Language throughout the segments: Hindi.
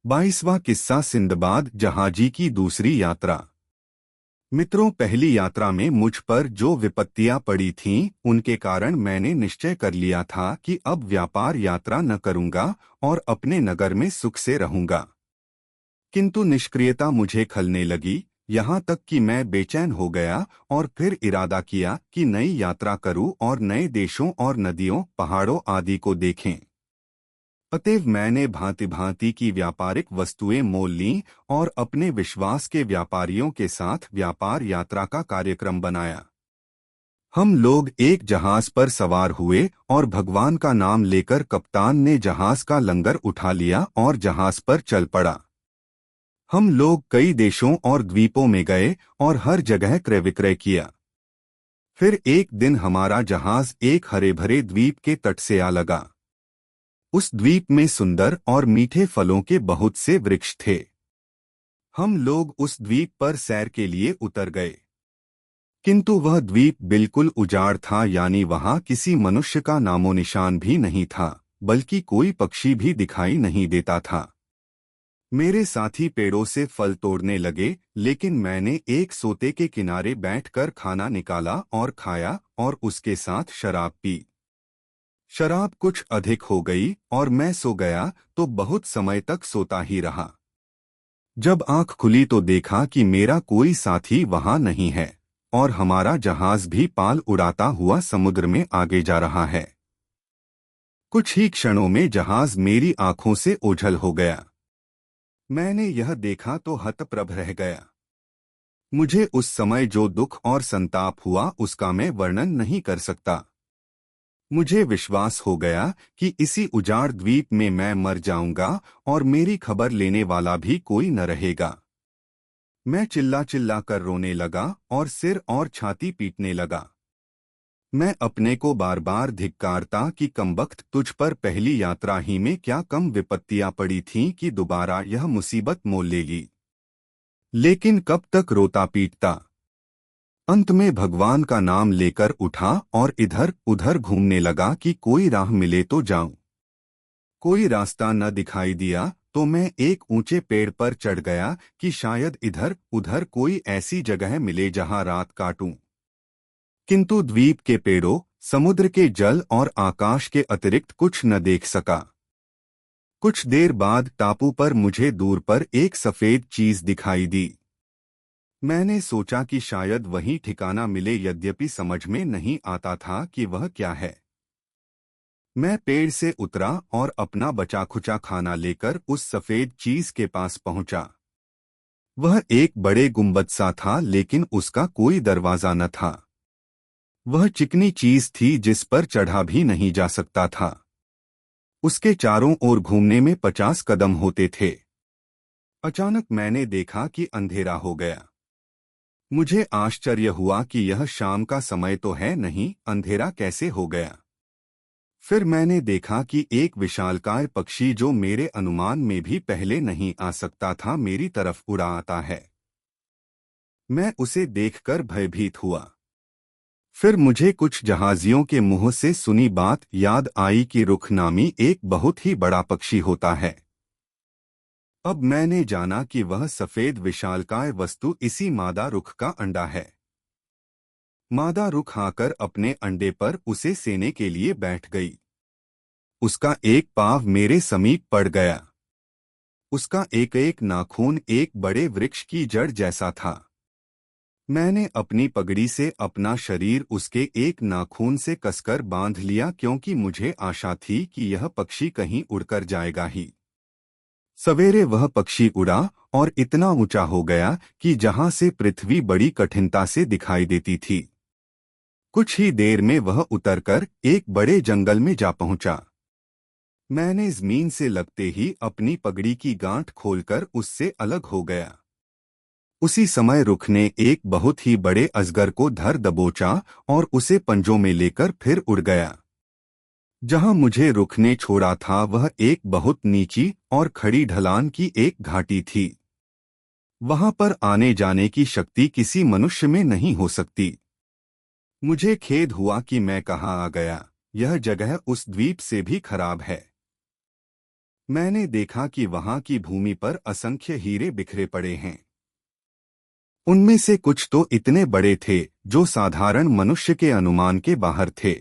22वां किस्सा सिंदबाद जहाजी की दूसरी यात्रा। मित्रों, पहली यात्रा में मुझ पर जो विपत्तियां पड़ी थीं, उनके कारण मैंने निश्चय कर लिया था कि अब व्यापार यात्रा न करूंगा और अपने नगर में सुख से रहूंगा। किंतु निष्क्रियता मुझे खलने लगी, यहाँ तक कि मैं बेचैन हो गया और फिर इरादा किया कि नई यात्रा करूं और नए देशों और नदियों, पहाड़ों आदि को देखें। अतएव मैंने भांति भांति की व्यापारिक वस्तुएं मोल लीं और अपने विश्वास के व्यापारियों के साथ व्यापार यात्रा का कार्यक्रम बनाया। हम लोग एक जहाज पर सवार हुए और भगवान का नाम लेकर कप्तान ने जहाज का लंगर उठा लिया और जहाज पर चल पड़ा। हम लोग कई देशों और द्वीपों में गए और हर जगह क्रय विक्रय किया। फिर एक दिन हमारा जहाज एक हरे भरे द्वीप के तट से आ लगा। उस द्वीप में सुंदर और मीठे फलों के बहुत से वृक्ष थे। हम लोग उस द्वीप पर सैर के लिए उतर गए, किंतु वह द्वीप बिल्कुल उजाड़ था, यानी वहां किसी मनुष्य का नामो निशान भी नहीं था, बल्कि कोई पक्षी भी दिखाई नहीं देता था। मेरे साथी पेड़ों से फल तोड़ने लगे, लेकिन मैंने एक सोते के किनारे बैठकर खाना निकाला और खाया और उसके साथ शराब पी। शराब कुछ अधिक हो गई और मैं सो गया, तो बहुत समय तक सोता ही रहा। जब आंख खुली तो देखा कि मेरा कोई साथी वहां नहीं है और हमारा जहाज भी पाल उड़ाता हुआ समुद्र में आगे जा रहा है। कुछ ही क्षणों में जहाज मेरी आंखों से ओझल हो गया। मैंने यह देखा तो हतप्रभ रह गया। मुझे उस समय जो दुख और संताप हुआ उसका मैं वर्णन नहीं कर सकता। मुझे विश्वास हो गया कि इसी उजाड़ द्वीप में मैं मर जाऊंगा और मेरी खबर लेने वाला भी कोई न रहेगा। मैं चिल्ला चिल्ला कर रोने लगा और सिर और छाती पीटने लगा। मैं अपने को बार बार धिक्कारता कि कमबख्त, तुझ पर पहली यात्रा ही में क्या कम विपत्तियां पड़ी थीं कि दोबारा यह मुसीबत मोल लेगी। लेकिन कब तक रोता पीटता। अंत में भगवान का नाम लेकर उठा और इधर उधर घूमने लगा कि कोई राह मिले तो जाऊं। कोई रास्ता न दिखाई दिया तो मैं एक ऊंचे पेड़ पर चढ़ गया कि शायद इधर उधर कोई ऐसी जगह मिले जहां रात काटूं। किंतु द्वीप के पेड़ों, समुद्र के जल और आकाश के अतिरिक्त कुछ न देख सका। कुछ देर बाद टापू पर मुझे दूर पर एक सफेद चीज दिखाई दी। मैंने सोचा कि शायद वही ठिकाना मिले, यद्यपि समझ में नहीं आता था कि वह क्या है। मैं पेड़ से उतरा और अपना बचा खुचा खाना लेकर उस सफेद चीज के पास पहुंचा। वह एक बड़े गुंबद सा था, लेकिन उसका कोई दरवाजा न था। वह चिकनी चीज थी जिस पर चढ़ा भी नहीं जा सकता था। उसके चारों ओर घूमने में 50 कदम होते थे। अचानक मैंने देखा कि अंधेरा हो गया। मुझे आश्चर्य हुआ कि यह शाम का समय तो है नहीं, अंधेरा कैसे हो गया। फिर मैंने देखा कि एक विशालकाय पक्षी, जो मेरे अनुमान में भी पहले नहीं आ सकता था, मेरी तरफ उड़ा आता है। मैं उसे देखकर भयभीत हुआ। फिर मुझे कुछ जहाजियों के मुंह से सुनी बात याद आई कि रुख नामी एक बहुत ही बड़ा पक्षी होता है। अब मैंने जाना कि वह सफेद विशालकाय वस्तु इसी मादा रुख का अंडा है। मादा रुख आकर अपने अंडे पर उसे सेने के लिए बैठ गई। उसका एक पाँव मेरे समीप पड़ गया। उसका एक एक नाखून एक बड़े वृक्ष की जड़ जैसा था। मैंने अपनी पगड़ी से अपना शरीर उसके एक नाखून से कसकर बांध लिया, क्योंकि मुझे आशा थी कि यह पक्षी कहीं उड़कर जाएगा ही। सवेरे वह पक्षी उड़ा और इतना ऊंचा हो गया कि जहां से पृथ्वी बड़ी कठिनता से दिखाई देती थी। कुछ ही देर में वह उतरकर एक बड़े जंगल में जा पहुंचा। मैंने जमीन से लगते ही अपनी पगड़ी की गांठ खोलकर उससे अलग हो गया। उसी समय रुख ने एक बहुत ही बड़े अजगर को धर दबोचा और उसे पंजों में लेकर फिर उड़ गया। जहां मुझे रुख ने छोड़ा था वह एक बहुत नीची और खड़ी ढलान की एक घाटी थी। वहां पर आने जाने की शक्ति किसी मनुष्य में नहीं हो सकती। मुझे खेद हुआ कि मैं कहाँ आ गया। यह जगह उस द्वीप से भी खराब है। मैंने देखा कि वहां की भूमि पर असंख्य हीरे बिखरे पड़े हैं। उनमें से कुछ तो इतने बड़े थे जो साधारण मनुष्य के अनुमान के बाहर थे।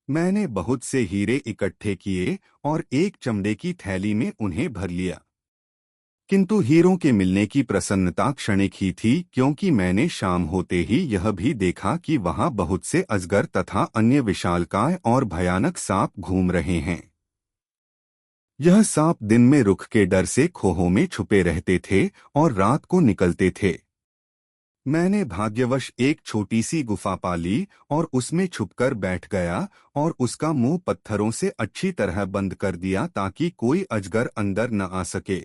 मैंने बहुत से हीरे इकट्ठे किए और एक चमड़े की थैली में उन्हें भर लिया। किंतु हीरों के मिलने की प्रसन्नता क्षणिक ही थी, क्योंकि मैंने शाम होते ही यह भी देखा कि वहां बहुत से अजगर तथा अन्य विशालकाय और भयानक सांप घूम रहे हैं। यह सांप दिन में रुख के डर से खोहों में छुपे रहते थे और रात को निकलते थे। मैंने भाग्यवश एक छोटी सी गुफा पा ली और उसमें छुपकर बैठ गया और उसका मुंह पत्थरों से अच्छी तरह बंद कर दिया ताकि कोई अजगर अंदर न आ सके।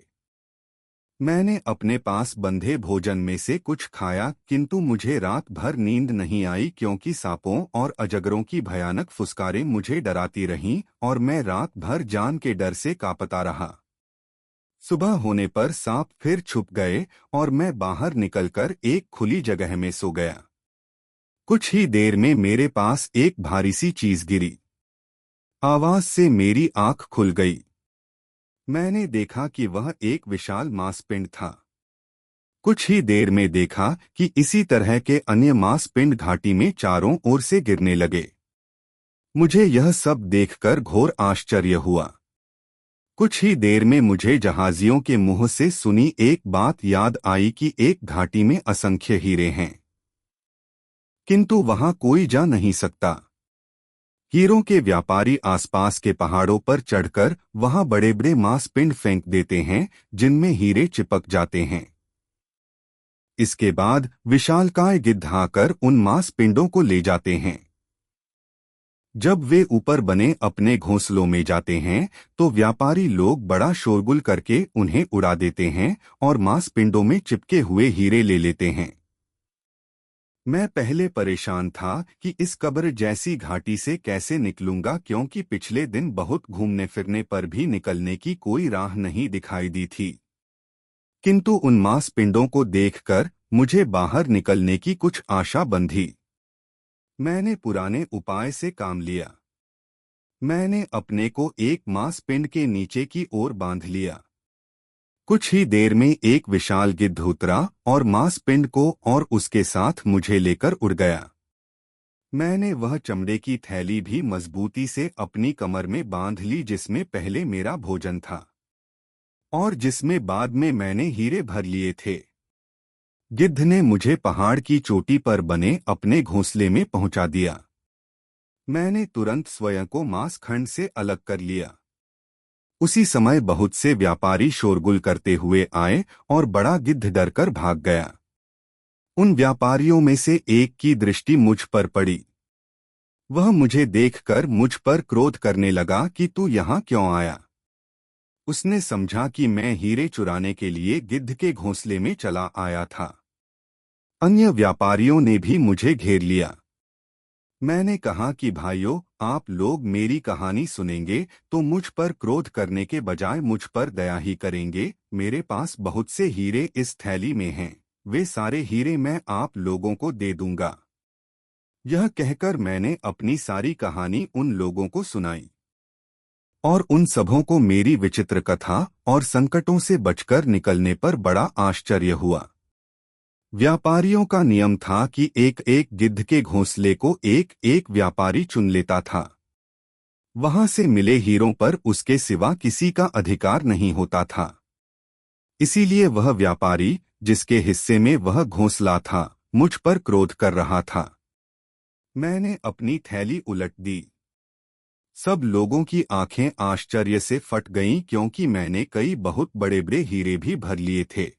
मैंने अपने पास बंधे भोजन में से कुछ खाया, किंतु मुझे रात भर नींद नहीं आई, क्योंकि सांपों और अजगरों की भयानक फुसकारें मुझे डराती रहीं और मैं रात भर जान के डर से कांपता रहा। सुबह होने पर सांप फिर छुप गए और मैं बाहर निकलकर एक खुली जगह में सो गया। कुछ ही देर में मेरे पास एक भारी सी चीज गिरी। आवाज से मेरी आंख खुल गई। मैंने देखा कि वह एक विशाल मांसपिंड था। कुछ ही देर में देखा कि इसी तरह के अन्य मांसपिंड घाटी में चारों ओर से गिरने लगे। मुझे यह सब देखकर घोर आश्चर्य हुआ। कुछ ही देर में मुझे जहाजियों के मुंह से सुनी एक बात याद आई कि एक घाटी में असंख्य हीरे हैं, किंतु वहां कोई जा नहीं सकता। हीरों के व्यापारी आसपास के पहाड़ों पर चढ़कर वहां बड़े बड़े मांसपिंड फेंक देते हैं, जिनमें हीरे चिपक जाते हैं। इसके बाद विशालकाय गिद्ध आकर उन मांसपिंडों को ले जाते हैं। जब वे ऊपर बने अपने घोंसलों में जाते हैं तो व्यापारी लोग बड़ा शोरगुल करके उन्हें उड़ा देते हैं और मांसपिंडों में चिपके हुए हीरे ले लेते हैं। मैं पहले परेशान था कि इस कब्र जैसी घाटी से कैसे निकलूंगा, क्योंकि पिछले दिन बहुत घूमने फिरने पर भी निकलने की कोई राह नहीं दिखाई दी थी। किंतु उन मांसपिंडों को देखकर मुझे बाहर निकलने की कुछ आशा बंधी। मैंने पुराने उपाय से काम लिया। मैंने अपने को एक मांसपिंड के नीचे की ओर बांध लिया। कुछ ही देर में एक विशाल गिद्ध उतरा और मांसपिंड को और उसके साथ मुझे लेकर उड़ गया। मैंने वह चमड़े की थैली भी मजबूती से अपनी कमर में बांध ली, जिसमें पहले मेरा भोजन था और जिसमें बाद में मैंने हीरे भर लिए थे। गिद्ध ने मुझे पहाड़ की चोटी पर बने अपने घोंसले में पहुंचा दिया। मैंने तुरंत स्वयं को मांसखंड से अलग कर लिया। उसी समय बहुत से व्यापारी शोरगुल करते हुए आए और बड़ा गिद्ध डरकर भाग गया। उन व्यापारियों में से एक की दृष्टि मुझ पर पड़ी। वह मुझे देखकर मुझ पर क्रोध करने लगा कि तू यहाँ क्यों आया। उसने समझा कि मैं हीरे चुराने के लिए गिद्ध के घोंसले में चला आया था। अन्य व्यापारियों ने भी मुझे घेर लिया। मैंने कहा कि भाइयों, आप लोग मेरी कहानी सुनेंगे तो मुझ पर क्रोध करने के बजाय मुझ पर दया ही करेंगे। मेरे पास बहुत से हीरे इस थैली में हैं, वे सारे हीरे मैं आप लोगों को दे दूंगा। यह कहकर मैंने अपनी सारी कहानी उन लोगों को सुनाई और उन सबों को मेरी विचित्र कथा और संकटों से बचकर निकलने पर बड़ा आश्चर्य हुआ। व्यापारियों का नियम था कि एक एक गिद्ध के घोंसले को एक एक व्यापारी चुन लेता था। वहां से मिले हीरों पर उसके सिवा किसी का अधिकार नहीं होता था। इसीलिए वह व्यापारी जिसके हिस्से में वह घोंसला था मुझ पर क्रोध कर रहा था। मैंने अपनी थैली उलट दी। सब लोगों की आंखें आश्चर्य से फट गईं, क्योंकि मैंने कई बहुत बड़े बड़े हीरे भी भर लिए थे।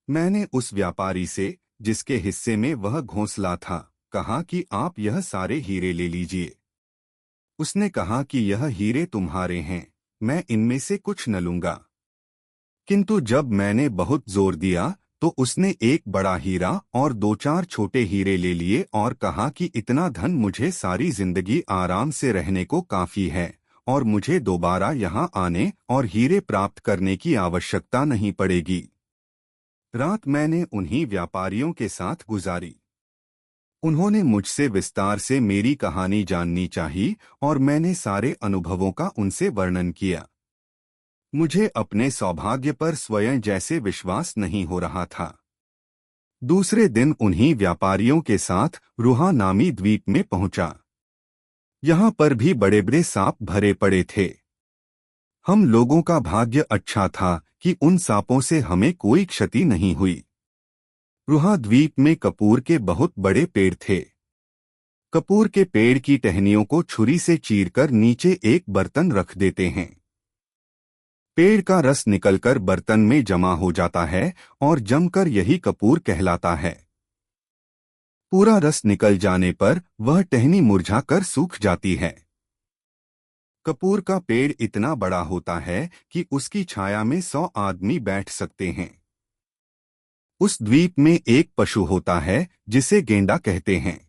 मैंने उस व्यापारी से जिसके हिस्से में वह घोंसला था कहा कि आप यह सारे हीरे ले लीजिए। उसने कहा कि यह हीरे तुम्हारे हैं, मैं इनमें से कुछ न लूंगा। किंतु जब मैंने बहुत जोर दिया तो उसने एक बड़ा हीरा और दो चार छोटे हीरे ले लिए और कहा कि इतना धन मुझे सारी जिंदगी आराम से रहने को काफी है और मुझे दोबारा यहाँ आने और हीरे प्राप्त करने की आवश्यकता नहीं पड़ेगी। रात मैंने उन्हीं व्यापारियों के साथ गुजारी। उन्होंने मुझसे विस्तार से मेरी कहानी जाननी चाहिए और मैंने सारे अनुभवों का उनसे वर्णन किया। मुझे अपने सौभाग्य पर स्वयं जैसे विश्वास नहीं हो रहा था। दूसरे दिन उन्हीं व्यापारियों के साथ रुहा नामी द्वीप में पहुंचा। यहाँ पर भी बड़े बड़े सांप भरे पड़े थे। हम लोगों का भाग्य अच्छा था कि उन सांपों से हमें कोई क्षति नहीं हुई। रुहा द्वीप में कपूर के बहुत बड़े पेड़ थे। कपूर के पेड़ की टहनियों को छुरी से चीरकर नीचे एक बर्तन रख देते हैं। पेड़ का रस निकलकर बर्तन में जमा हो जाता है और जमकर यही कपूर कहलाता है। पूरा रस निकल जाने पर वह टहनी मुरझाकर सूख जाती है। कपूर का पेड़ इतना बड़ा होता है कि उसकी छाया में 100 आदमी बैठ सकते हैं। उस द्वीप में एक पशु होता है जिसे गेंडा कहते हैं।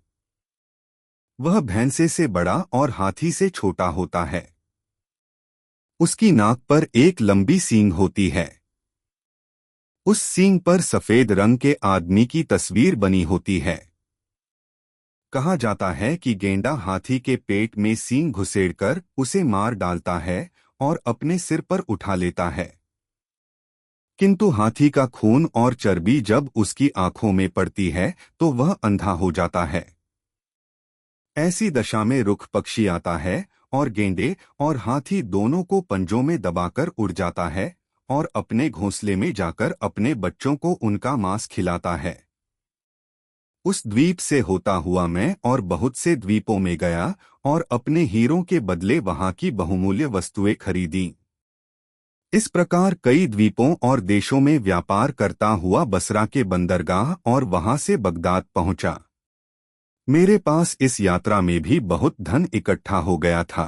वह भैंसे से बड़ा और हाथी से छोटा होता है। उसकी नाक पर एक लंबी सींग होती है। उस सींग पर सफेद रंग के आदमी की तस्वीर बनी होती है। कहा जाता है कि गेंडा हाथी के पेट में सींग घुसेड़कर उसे मार डालता है और अपने सिर पर उठा लेता है। किंतु हाथी का खून और चर्बी जब उसकी आंखों में पड़ती है तो वह अंधा हो जाता है। ऐसी दशा में रुख पक्षी आता है और गेंडे और हाथी दोनों को पंजों में दबाकर उड़ जाता है और अपने घोंसले में जाकर अपने बच्चों को उनका मांस खिलाता है। उस द्वीप से होता हुआ मैं और बहुत से द्वीपों में गया और अपने हीरों के बदले वहां की बहुमूल्य वस्तुएं खरीदी। इस प्रकार कई द्वीपों और देशों में व्यापार करता हुआ बसरा के बंदरगाह और वहां से बगदाद पहुंचा। मेरे पास इस यात्रा में भी बहुत धन इकट्ठा हो गया था।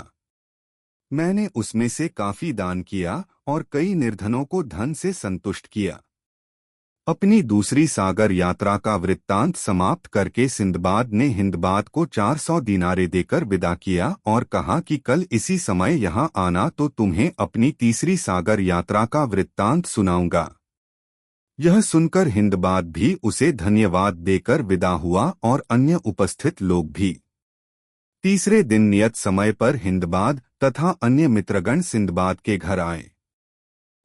मैंने उसमें से काफी दान किया और कई निर्धनों को धन से संतुष्ट किया। अपनी दूसरी सागर यात्रा का वृत्तांत समाप्त करके सिंदबाद ने हिंदबाद को 400 दिनारे देकर विदा किया और कहा कि कल इसी समय यहाँ आना तो तुम्हें अपनी तीसरी सागर यात्रा का वृत्तांत सुनाऊंगा। यह सुनकर हिंदबाद भी उसे धन्यवाद देकर विदा हुआ और अन्य उपस्थित लोग भी। तीसरे दिन नियत समय पर हिंदबाद तथा अन्य मित्रगण सिंदबाद के घर आए।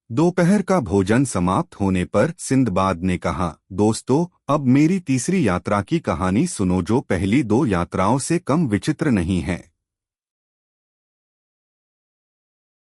दोपहर का भोजन समाप्त होने पर सिंदबाद ने कहा, दोस्तों, अब मेरी तीसरी यात्रा की कहानी सुनो जो पहली 2 यात्राओं से कम विचित्र नहीं है।